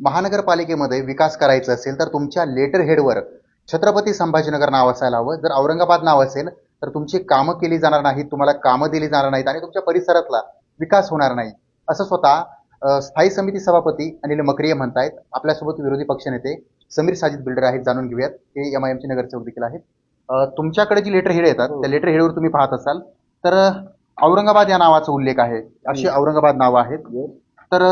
महानगरपालिकेमध्ये विकास करायचा असेल तर तुमच्या लेटर हेडवर छत्रपती संभाजीनगर नाव असायला हवं. जर औरंगाबाद नाव असेल तर तुमची कामं केली जाणार नाहीत, तुम्हाला कामं दिली जाणार नाहीत आणि तुमच्या परिसरातला विकास होणार नाही. असं स्वतः स्थायी समिती सभापती अनिल मकरिये म्हणतायत. आपल्यासोबत विरोधी पक्षनेते समीर साजिद बिल्डर आहेत, जाणून घेऊयात. ते एमआयएमचे नगरसेवक देखील आहेत. तुमच्याकडे जी लेटर हेड येतात त्या लेटर हेडवर तुम्ही पाहत असाल तर औरंगाबाद या नावाचा उल्लेख आहे. अशी औरंगाबाद नावं आहेत. तर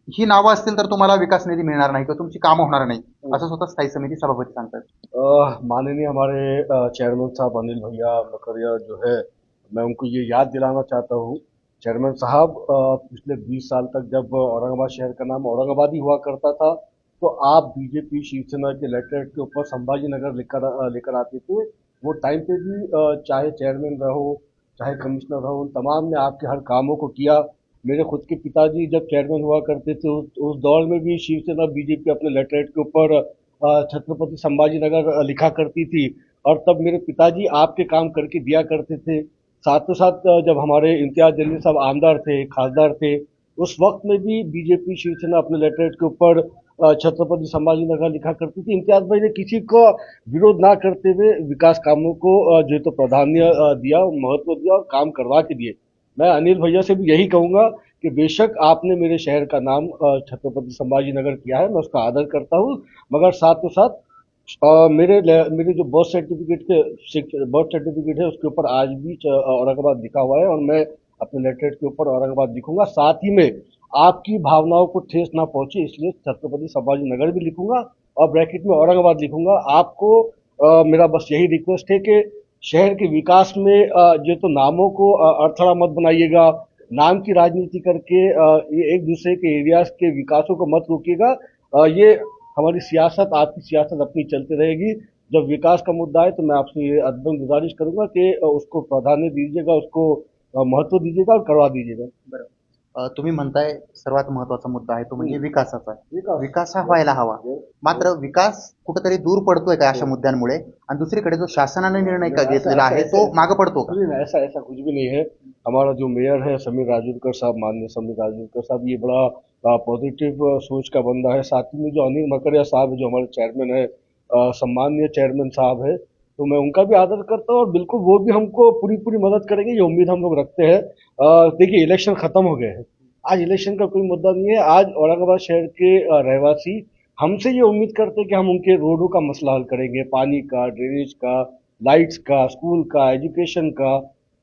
ही नावं असतील तर तुम्हाला विकास निधी मिळणार नाही किंवा तुमची कामं होणार नाही, असं स्वतः स्थायी समिती सभापती सांगतात. माननीय हमारे चेयरमैन साहब अनिल भैया मकरिया जो है, मैं उनको ये याद दिलाना चाहता हूँ। चेयरमैन साहब, पिछले 20 साल तक जब औरंगाबाद शहर का नाम औरंगाबाद ही हुआ करता था, तो आप बीजेपी शिवसेना के लेटर के ऊपर संभाजी नगर लेकर आते थे। वो टाइम पे भी चाहे चेयरमैन रहो चाहे कमिश्नर रहो, उन तमाम ने आपके हर कामों को किया। मेरे खुद के पिताजी जब चेयरमैन हुआ करते थे, उस दौर में भी शिवसेना बीजेपी अपने लेटरहेड के ऊपर छत्रपति संभाजी नगर लिखा करती थी, और तब मेरे पिताजी आपके काम करके दिया करते थे। साथ ही साथ जब हमारे इम्तियाज जलील साहब आमदार थे, खासदार थे, उस वक्त में भी बीजेपी शिवसेना अपने लेटरहेड के ऊपर छत्रपति संभाजी नगर लिखा करती थी। इम्तियाज भाई ने किसी को विरोध ना करते हुए विकास कामों को जो है तो प्राधान्य दिया, महत्व दिया और काम करवा के दिए। मैं अनिल भैया से भी यही कहूंगा कि बेशक आपने मेरे शहर का नाम छत्रपति संभाजी नगर किया है, मैं उसका आदर करता हूँ, मगर साथ ही साथ मेरे जो बर्थ सर्टिफिकेट है उसके ऊपर आज भी औरंगाबाद लिखा हुआ है, और मैं अपने लेटरहेड के ऊपर औरंगाबाद लिखूंगा। साथ ही में आपकी भावनाओं को ठेस ना पहुंचे इसलिए छत्रपति संभाजी नगर भी लिखूंगा और ब्रैकेट में औरंगाबाद लिखूंगा। आपको मेरा बस यही रिक्वेस्ट है कि शहर के विकास में जो तो नामों को अड़थड़ा मत बनाइएगा। नाम की राजनीति करके ये एक दूसरे के एरियाज के विकासों को मत रोकिएगा। ये हमारी सियासत, आपकी सियासत अपनी चलती रहेगी। जब विकास का मुद्दा है तो मैं आपसे ये अदबन गुजारिश करूंगा कि उसको प्राधान्य दीजिएगा, उसको महत्व दीजिएगा और करवा दीजिएगा। तुम्ही म्हणताय सर्वात महत्वाचा मुद्दा आहे तो म्हणजे विकासाचा. विकास विकास हा व्हायला हवा, मात्र विकास कुठेतरी दूर पडतोय का अशा मुद्द्यांमुळे, आणि दुसरीकडे जो शासनाने निर्णय घेतलेला आहे तो मागे पडतो का? नहीं, ऐसा ऐसा कुछ भी नहीं है। हमारा जो मेयर है समीर राजूरकर साहब, माननीय समीर राजूरकर साहब, ये बड़ा पॉजिटिव सोच का बंदा है। साथ ही में जो अनिल मकरिया साहब है, जो हमारे चेयरमैन है, सम्माननीय चेयरमैन साहब है, तो मैं उनका भी आदर करता हूँ और बिल्कुल वो भी हमको पूरी पूरी मदद करेंगे, ये उम्मीद हम लोग रखते हैं। देखिए, इलेक्शन खत्म हो गए हैं, आज इलेक्शन का कोई मुद्दा नहीं है। आज औरंगाबाद शहर के रहवासी हमसे ये उम्मीद करते हैं कि हम उनके रोडों का मसला हल करेंगे, पानी का, ड्रेनेज का, लाइट्स का, स्कूल का, एजुकेशन का,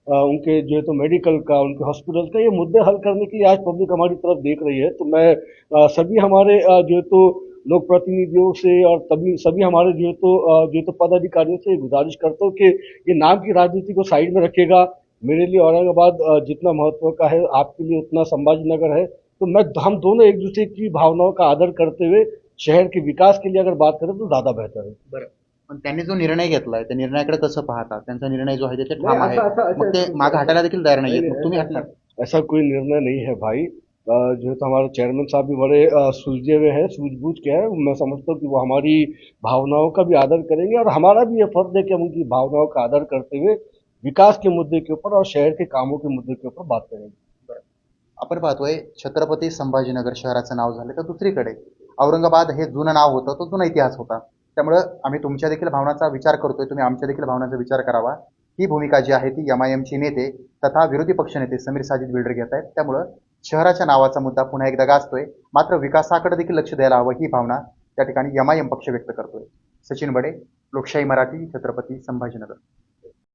उनके जो है तो मेडिकल का, उनके हॉस्पिटल का, ये मुद्दे हल करने के लिए आज पब्लिक हमारी तरफ देख रही है। तो मैं सभी हमारे जो है तो लोक प्रतिनिधियों से और तभी सभी हमारे जो है तो पदाधिकारियों से गुजारिश करता हूँ कि ये नाम की राजनीति को साइड में रखेगा। मेरे लिए औरंगाबाद जितना महत्व का है, आपके लिए उतना संभाजी नगर है। तो हम दोनों एक दूसरे की भावनाओं का आदर करते हुए शहर के विकास के लिए अगर बात करें तो ज्यादा बेहतर है। बरं, पण त्यांनी जो निर्णय घेतलाय त्या निर्णयाकडे कसं पाहता? त्यांचा निर्णय जो आहे त्याचे नहीं, ठाम आहे, ऐसा ऐसा मग ऐसा ते मागे हटायला देखील तयार नाहीयेत, मग तुम्ही हटणार? ऐसा कोई निर्णय नहीं है भाई। जो है तो हमारे चेयरमैन साहब भी बड़े सुलझे हुए हैं, सूझबूझ के हैं। मैं समझता हूँ कि वो हमारी भावनाओं का भी आदर करेंगे, और हमारा भी ये फर्ज है कि हम उनकी भावनाओं का आदर करते हुए विकास के मुद्दे के ऊपर और शहर के कामों के मुद्दे के ऊपर बात करेंगे। आपण पाहतोय छत्रपती संभाजीनगर शहराचं नाव झालं, तर दुसरीकडे औरंगाबाद हे जुनं नाव होतं, तो जुना इतिहास होता. त्यामुळं आम्ही तुमच्या देखील भावनांचा विचार करतोय, तुम्ही आमच्या देखील भावनांचा विचार करावा. ही भूमिका जी आहे ती एमआयएमचे नेते तथा विरोधी पक्षनेते समीर साजिद बिल्डर घेत आहेत. त्यामुळं शहराच्या नावाचा मुद्दा पुन्हा एकदा गाजतोय, मात्र विकासाकडे देखील लक्ष द्यायला हवं, ही भावना त्या ठिकाणी एमआयएम पक्ष व्यक्त करतोय. सचिन बडे, लोकशाही मराठी, छत्रपती संभाजीनगर.